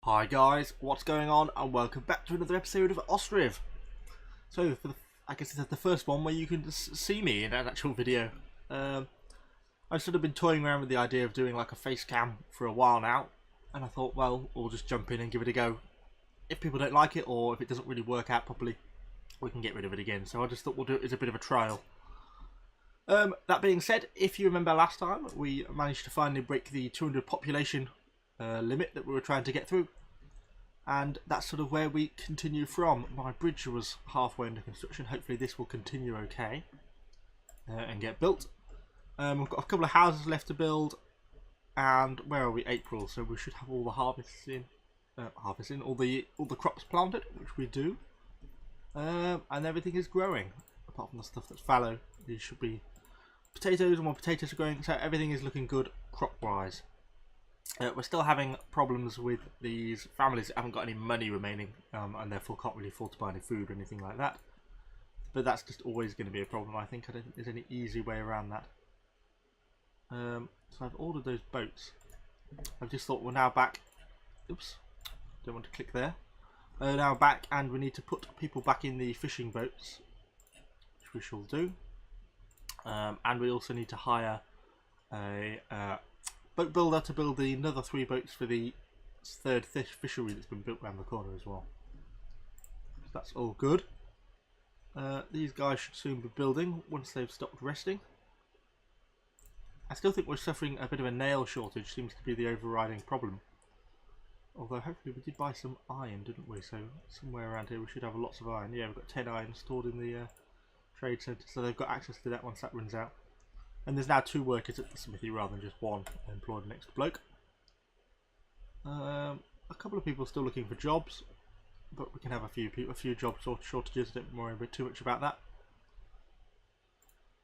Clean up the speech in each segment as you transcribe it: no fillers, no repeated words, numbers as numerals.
Hi guys, what's going on, and welcome back to another episode of Ostriv. So I guess this is the first one where you can see me in an actual video. I've sort of been toying around with the idea of doing like a face cam for a while now, and I thought, well, we'll just jump in and give it a go. If people don't like it, or if it doesn't really work out properly, we can get rid of it again. So I just thought we'll do it as a bit of a trial. That being said, if you remember last time, we managed to finally break the 200 population limit that we were trying to get through, and that's sort of where we continue from. My bridge was halfway under construction. Hopefully this will continue okay and get built. We've got a couple of houses left to build, and where are we? April, so we should have all the harvests in, all the crops planted, which we do, and everything is growing apart from the stuff that's fallow. These should be potatoes, and more potatoes are growing, so everything is looking good crop wise. We're still having problems with these families that haven't got any money remaining, and therefore can't really afford to buy any food or anything like that. But that's just always going to be a problem. I don't think there's any easy way around that. So I've ordered those boats. I've just thought we're now back. Oops, don't want to click there. Now back, and we need to put people back in the fishing boats, which we shall do. And we also need to hire a boat builder to build another 3 boats for the third fishery that's been built around the corner as well. So that's all good. These guys should soon be building once they've stopped resting. I still think we're suffering a bit of a nail shortage, seems to be the overriding problem. Although hopefully we did buy some iron, didn't we? So somewhere around here we should have lots of iron. Yeah, we've got 10 iron stored in the trade centre, so they've got access to that once that runs out. And there's now 2 workers at the smithy rather than just 1 employed next bloke. A couple of people still looking for jobs, but we can have a few job shortages. Don't worry too much about that.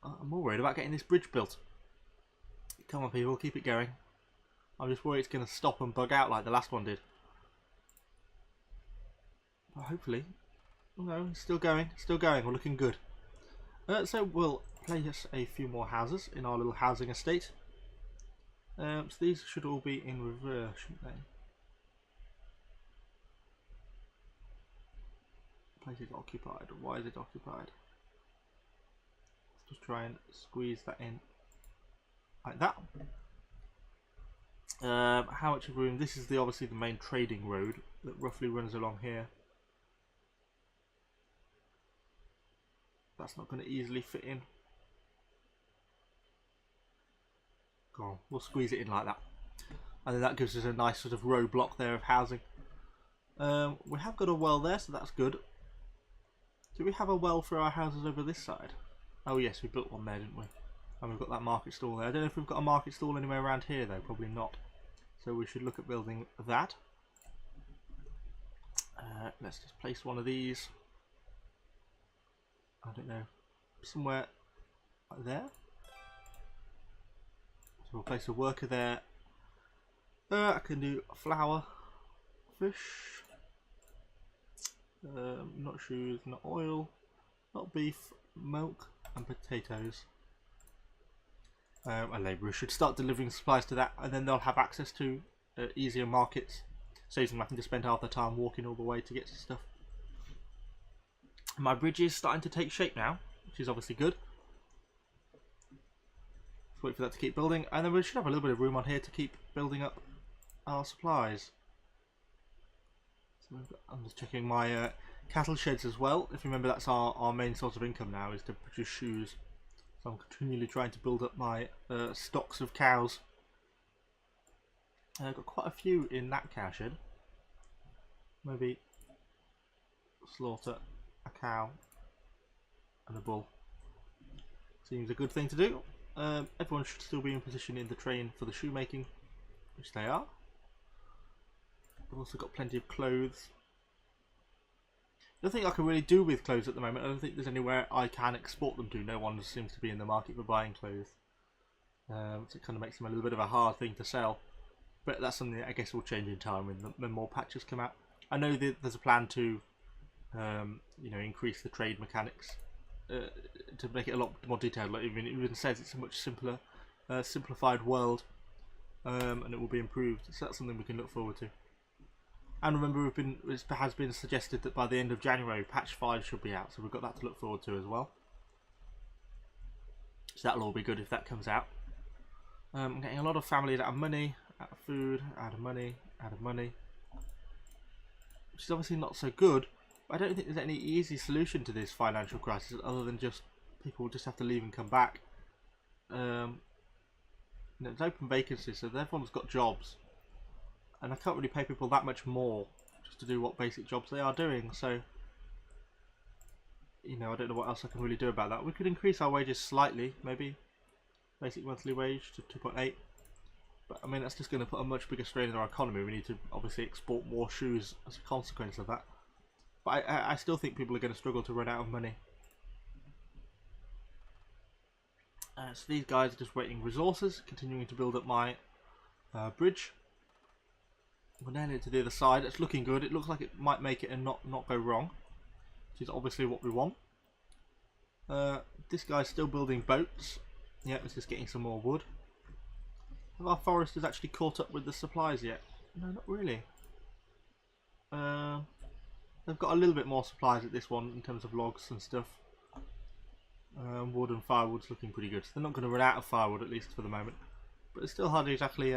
I'm more worried about getting this bridge built. Come on people, keep it going. I'm just worried it's going to stop and bug out like the last one did. But hopefully, no, it's still going, we're looking good. So we'll place a few more houses in our little housing estate. So these should all be in reverse, shouldn't they? Place is occupied. Why is it occupied? Let's just try and squeeze that in like that. How much room? This is obviously the main trading road that roughly runs along here. That's not going to easily fit in. Go on, we'll squeeze it in like that, and then that gives us a nice sort of row block there of housing. We have got a well there, so that's good. Do we have a well for our houses over this side? Oh yes, we built one there, didn't we? And we've got that market stall there. I don't know if we've got a market stall anywhere around here though, probably not. So we should look at building that. Let's just place one of these, I don't know, somewhere like there. So we'll place a worker there. I can do flour, fish, not shoes, not oil, not beef, milk, and potatoes. A labourer should start delivering supplies to that, and then they'll have access to easier markets, saves them having to spend half the time walking all the way to get to stuff. My bridge is starting to take shape now, which is obviously good. Let's wait for that to keep building, and then we should have a little bit of room on here to keep building up our supplies. So I'm just checking my cattle sheds as well. If you remember, that's our main source of income now, is to produce shoes. So I'm continually trying to build up my stocks of cows. I've got quite a few in that cow shed. Maybe slaughter a cow and a bull. Seems a good thing to do. Everyone should still be in position in the train for the shoemaking, which they are. I've also got plenty of clothes. Nothing I can really do with clothes at the moment. I don't think there's anywhere I can export them to. No one seems to be in the market for buying clothes. So it kind of makes them a little bit of a hard thing to sell. But that's something that I guess will change in time when more patches come out. I know that there's a plan to you know, increase the trade mechanics to make it a lot more detailed. Like it even says it's a much simpler, simplified world, and it will be improved. So that's something we can look forward to. And remember, it has been suggested that by the end of January, patch 5 should be out, so we've got that to look forward to as well. So that'll all be good if that comes out. I'm getting a lot of families out of money, out of food, out of money, out of money, which is obviously not so good. But I don't think there's any easy solution to this financial crisis other than just people just have to leave and come back. It's open vacancies, so everyone's got jobs, and I can't really pay people that much more just to do what basic jobs they are doing. So, I don't know what else I can really do about that. We could increase our wages slightly, maybe basic monthly wage to 2.8, but I mean that's just going to put a much bigger strain on our economy. We need to obviously export more shoes as a consequence of that. But I still think people are going to struggle to run out of money. So these guys are just waiting resources, continuing to build up my bridge. We're nearly to the other side. It's looking good. It looks like it might make it and not go wrong, which is obviously what we want. This guy's still building boats. Yeah, it's just getting some more wood. Have our foresters actually caught up with the supplies yet? No, not really. They've got a little bit more supplies at this one in terms of logs and stuff. Wood and firewood's looking pretty good. So they're not going to run out of firewood, at least for the moment. But there's still hardly exactly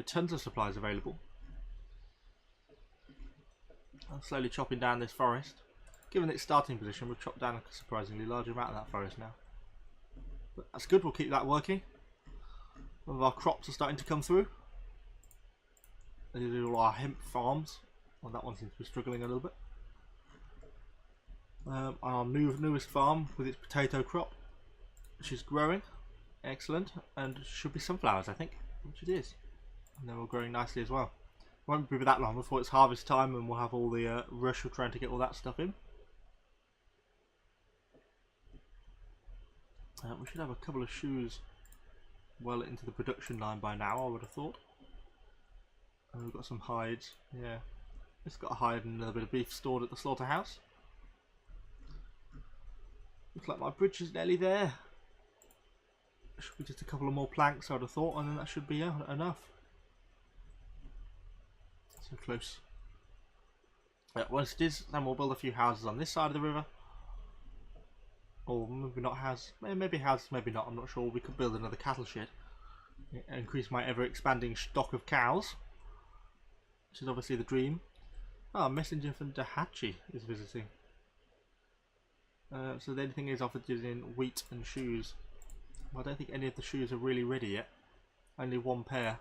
tons of supplies available. I'm slowly chopping down this forest. Given its starting position, we've chopped down a surprisingly large amount of that forest now. But that's good, we'll keep that working. Some of our crops are starting to come through. These are all our hemp farms. Well, that one seems to be struggling a little bit. Our newest farm with its potato crop, which is growing. Excellent. And should be sunflowers, I think, which it is. And they're all growing nicely as well. Won't be that long before it's harvest time and we'll have all the rush of trying to get all that stuff in. We should have a couple of shoes well into the production line by now, I would have thought. And we've got some hides, yeah. It's got a hide and another bit of beef stored at the slaughterhouse. Looks like my bridge is nearly there. Should be just a couple of more planks, I would have thought, and then that should be enough. So close. Once it is, then we'll build a few houses on this side of the river. Or maybe not houses, maybe houses, maybe not, I'm not sure. We could build another cattle shed. Increase my ever expanding stock of cows, which is obviously the dream. Ah, a messenger from Dahachi is visiting. So the only thing is offered is in wheat and shoes. I don't think any of the shoes are really ready yet. Only one pair.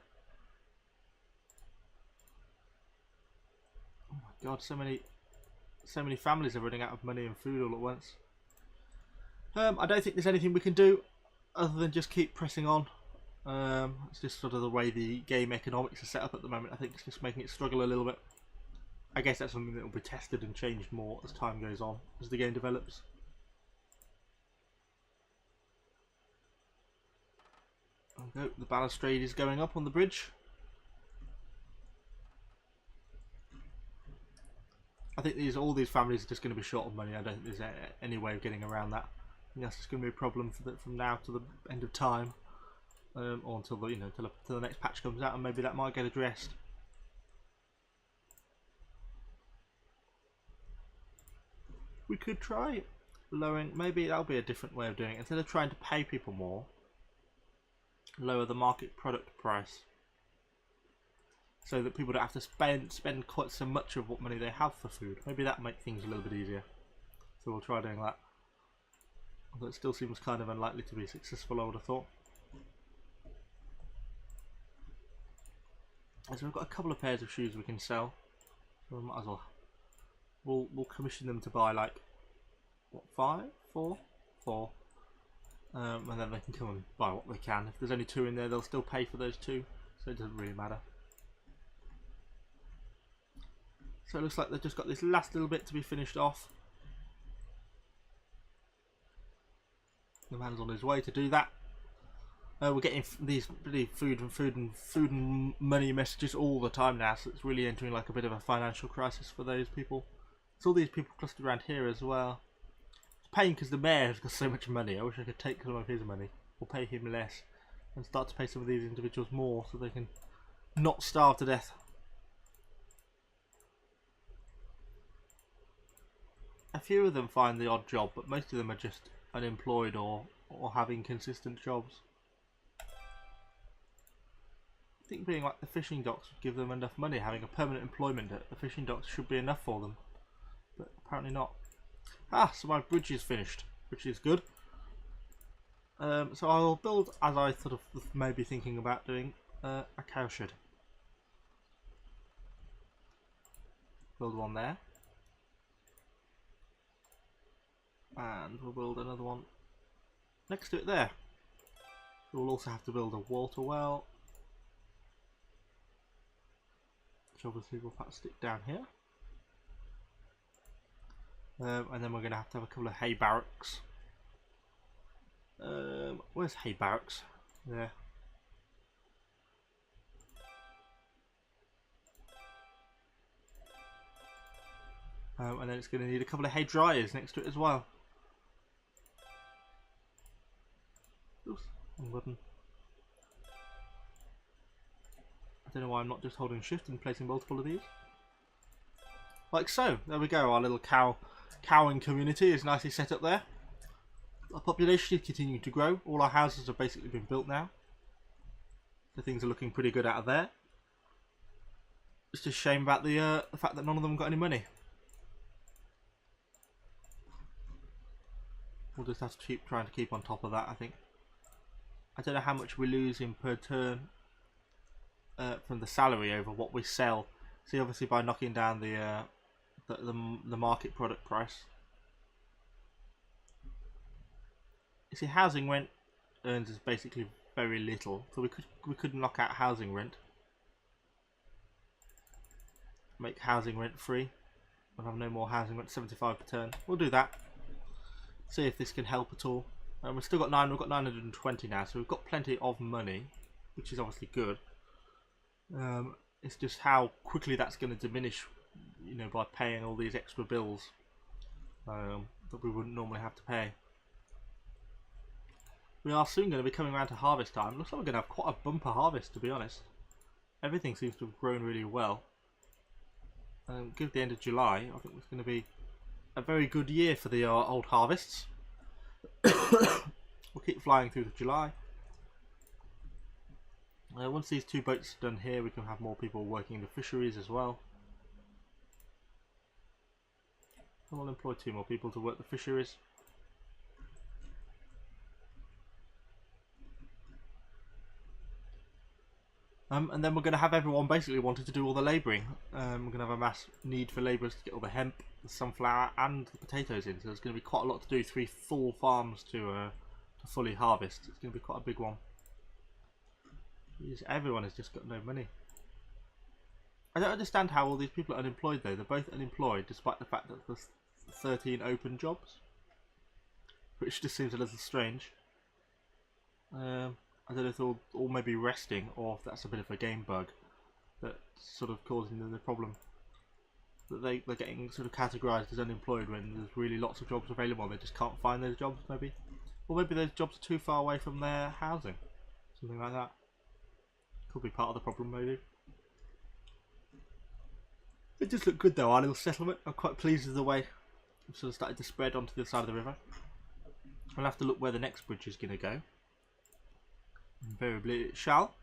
Oh my god, so many families are running out of money and food all at once. I don't think there's anything we can do other than just keep pressing on. It's just sort of the way the game economics are set up at the moment. I think it's just making it struggle a little bit. I guess that's something that will be tested and changed more as time goes on, as the game develops. Okay, the balustrade is going up on the bridge. I think all these families are just going to be short of money. I don't think there's any way of getting around that. I think that's just going to be a problem from now to the end of time, or until the until the next patch comes out, and maybe that might get addressed. We could try lowering. Maybe that'll be a different way of doing it. Instead of trying to pay people more, lower the market product price, so that people don't have to spend quite so much of what money they have for food. Maybe that make things a little bit easier. So we'll try doing that. Although it still seems kind of unlikely to be successful, I would have thought. So we've got a couple of pairs of shoes we can sell. So we might as well. We'll commission them to buy like what, 5, 4, and then they can come and buy what they can. If there's only 2 in there, they'll still pay for those 2, so it doesn't really matter. So it looks like they've just got this last little bit to be finished off. The man's on his way to do that. We're getting these really food and money messages all the time now, so it's really entering like a bit of a financial crisis for those people. There's all these people clustered around here as well. It's a pain because the mayor has got so much money. I wish I could take some of his money or pay him less and start to pay some of these individuals more so they can not starve to death. a few of them find the odd job, but most of them are just unemployed or have inconsistent jobs. I think being like the fishing docks would give them enough money. Having a permanent employment at the fishing docks should be enough for them, but apparently not. So my bridge is finished, which is good. So I will build, as I sort of maybe thinking about doing, a cow shed. Build one there. And we'll build another one next to it there. We'll also have to build a water well, which obviously will stick down here. And then we're going to have a couple of hay barracks. Where's hay barracks? There. And then it's going to need a couple of hay dryers next to it as well. Oops, wrong button. I don't know why I'm not just holding shift and placing multiple of these. Like so. There we go. Our little cowing community is nicely set up there. Our population is continuing to grow. All our houses have basically been built now, so things are looking pretty good out of there. It's just a shame about the fact that none of them got any money. We'll just have to keep trying to keep on top of that, I think. I don't know how much we're losing per turn from the salary over what we sell. See, obviously by knocking down the market product price. You see, housing rent earns us basically very little, so we could knock out housing rent, make housing rent free. We'll have no more housing rent, 75 per turn. We'll do that. See if this can help at all. And we've still got we've got 920 now, so we've got plenty of money, which is obviously good. It's just how quickly that's going to diminish, you know, by paying all these extra bills that we wouldn't normally have to pay. We are soon going to be coming around to harvest time. Looks like we're going to have quite a bumper harvest, to be honest. Everything seems to have grown really well. Give the end of July, I think it's going to be a very good year for the old harvests. We'll keep flying through to July. Once these 2 boats are done here, we can have more people working in the fisheries as well. And we'll employ 2 more people to work the fisheries. And then we're going to have everyone basically wanting to do all the labouring. We're going to have a mass need for labourers to get all the hemp, the sunflower and the potatoes in. So there's going to be quite a lot to do, 3 full farms to fully harvest. It's going to be quite a big one. Everyone has just got no money. I don't understand how all these people are unemployed though. They're both unemployed despite the fact that there's 13 open jobs, which just seems a little strange. I don't know if they're all maybe resting, or if that's a bit of a game bug that's sort of causing them the problem. That they're getting sort of categorised as unemployed when there's really lots of jobs available and they just can't find those jobs maybe. Or maybe those jobs are too far away from their housing. Something like that. Could be part of the problem maybe. It does look good though, our little settlement. I'm quite pleased with the way it's sort of started to spread onto the other side of the river. I'll have to look where the next bridge is going to go. Invariably it shall.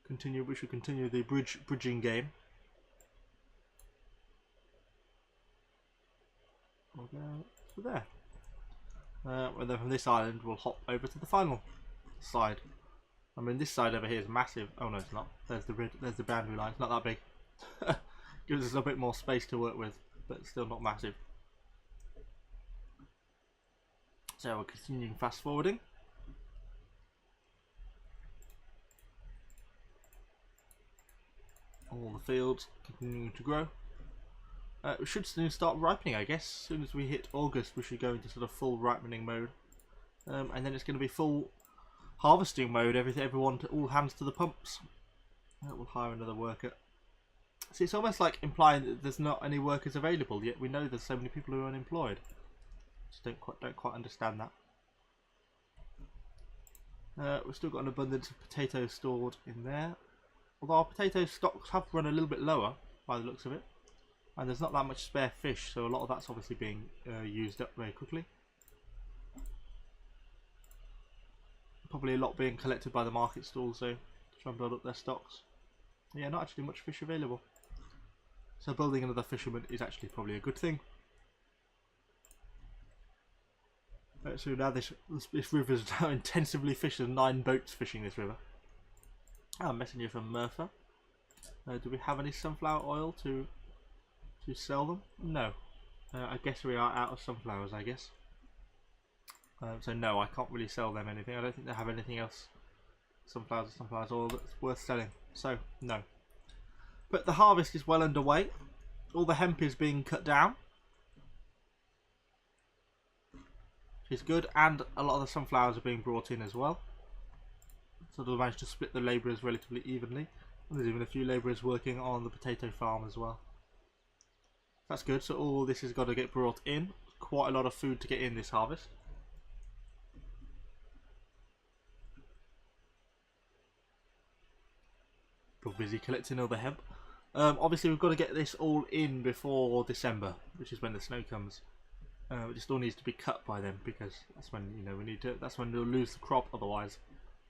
We should continue the bridging game. We'll go to there. And then from this island we'll hop over to the final side. I mean, this side over here is massive. Oh no, it's not. There's the boundary line. It's not that big. Gives us a bit more space to work with, but still not massive. So we're continuing fast forwarding. All the fields continuing to grow. We should soon start ripening, I guess. As soon as we hit August, we should go into sort of full ripening mode, and then it's going to be full harvesting mode. Everyone, all hands to the pumps. We'll hire another worker. See, it's almost like implying that there's not any workers available, yet we know there's so many people who are unemployed. Just don't quite understand that. We've still got an abundance of potatoes stored in there. Although our potato stocks have run a little bit lower by the looks of it. and there's not that much spare fish, so a lot of that's obviously being used up very quickly. Probably a lot being collected by the market stalls though, to try and build up their stocks. Yeah, not actually much fish available. So building another fisherman is actually probably a good thing. So now this river is now intensively fished. There's 9 boats fishing this river. Oh, messenger from Murpha. Do we have any sunflower oil to sell them? No. I guess we are out of sunflowers, I guess. So no, I can't really sell them anything. I don't think they have anything else. Sunflowers or sunflower oil that's worth selling. So no. But the harvest is well underway. All the hemp is being cut down, which is good, and a lot of the sunflowers are being brought in as well. So they'll manage to split the labourers relatively evenly. And there's even a few labourers working on the potato farm as well. That's good. So all this has got to get brought in. Quite a lot of food to get in this harvest. We're busy collecting all the hemp. Obviously we've got to get this all in before December, which is when the snow comes. It just all needs to be cut by then, because that's when we need to. That's when we'll lose the crop otherwise.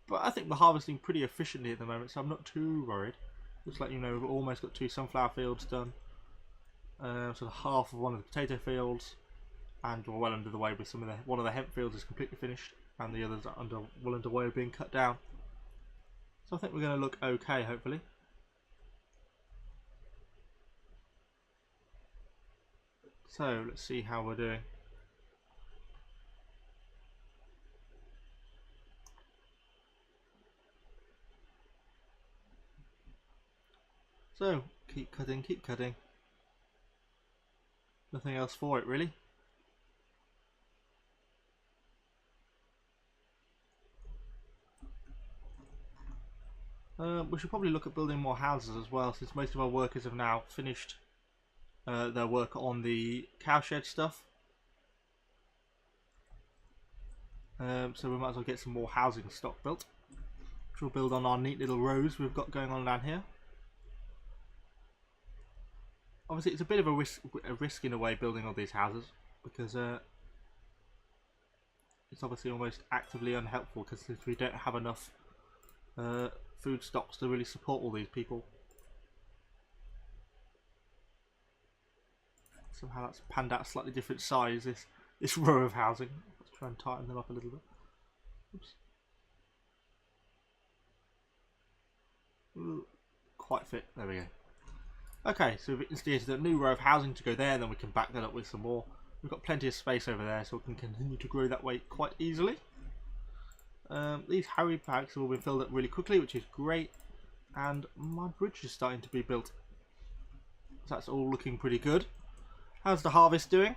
But I think we're harvesting pretty efficiently at the moment, so I'm not too worried. Looks like we've almost got 2 sunflower fields done. So half of one of the potato fields, and we're well under the way with one of the hemp fields is completely finished, and the others are well underway of being cut down. So I think we're going to look okay, hopefully. So let's see how we're doing. So keep cutting, keep cutting. Nothing else for it really. We should probably look at building more houses as well, since most of our workers have now finished their work on the cowshed stuff. So we might as well get some more housing stock built, which we'll build on our neat little rows we've got going on down here. Obviously it's a bit of a risk in a way building all these houses, because it's obviously almost actively unhelpful, because since we don't have enough food stocks to really support all these people. Somehow that's panned out a slightly different size, this row of housing. Let's try and tighten them up a little bit. Oops. Ooh, quite fit, there we go. Okay, so we've instigated a new row of housing to go there, and then we can back that up with some more. We've got plenty of space over there, so we can continue to grow that way quite easily. These Harry packs have all been filled up really quickly, which is great, and my bridge is starting to be built. So that's all looking pretty good. How's the harvest doing?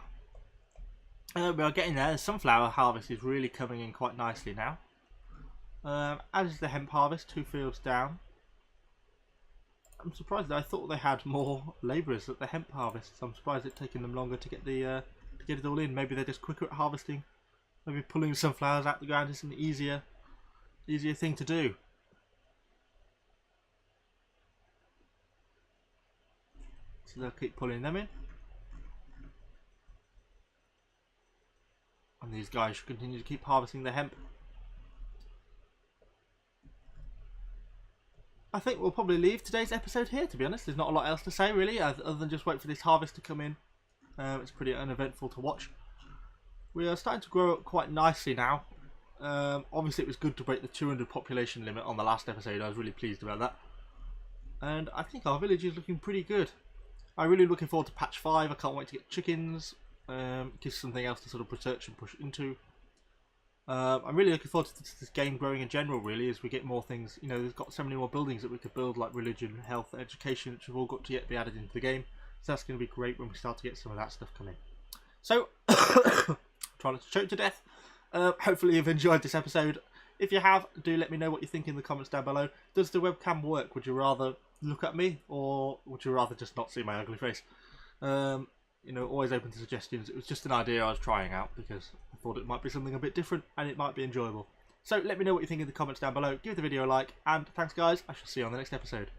We are getting there. The sunflower harvest is really coming in quite nicely now. As is the hemp harvest, 2 fields down. I'm surprised that I thought they had more labourers at the hemp harvest. So I'm surprised it's taken them longer to get it all in. Maybe they're just quicker at harvesting. Maybe pulling sunflowers out the ground is an easier thing to do. So they'll keep pulling them in. And these guys should continue to keep harvesting the hemp. I think we'll probably leave today's episode here, to be honest. There's not a lot else to say really, other than just wait for this harvest to come in. It's pretty uneventful to watch. We are starting to grow up quite nicely now. Obviously it was good to break the 200 population limit on the last episode. I was really pleased about that. And I think our village is looking pretty good. I'm really looking forward to patch 5. I can't wait to get chickens. Gives something else to sort of research and push into. I'm really looking forward to this game growing in general, really, as we get more things. There's got so many more buildings that we could build, like religion, health, education, which have all got to yet be added into the game. So that's going to be great when we start to get some of that stuff coming. So, trying not to choke to death. Hopefully you've enjoyed this episode. If you have, do let me know what you think in the comments down below. Does the webcam work? Would you rather look at me, or would you rather just not see my ugly face? Always open to suggestions. It was just an idea I was trying out because I thought it might be something a bit different and it might be enjoyable. So let me know what you think in the comments down below. Give the video a like, and thanks guys. I shall see you on the next episode.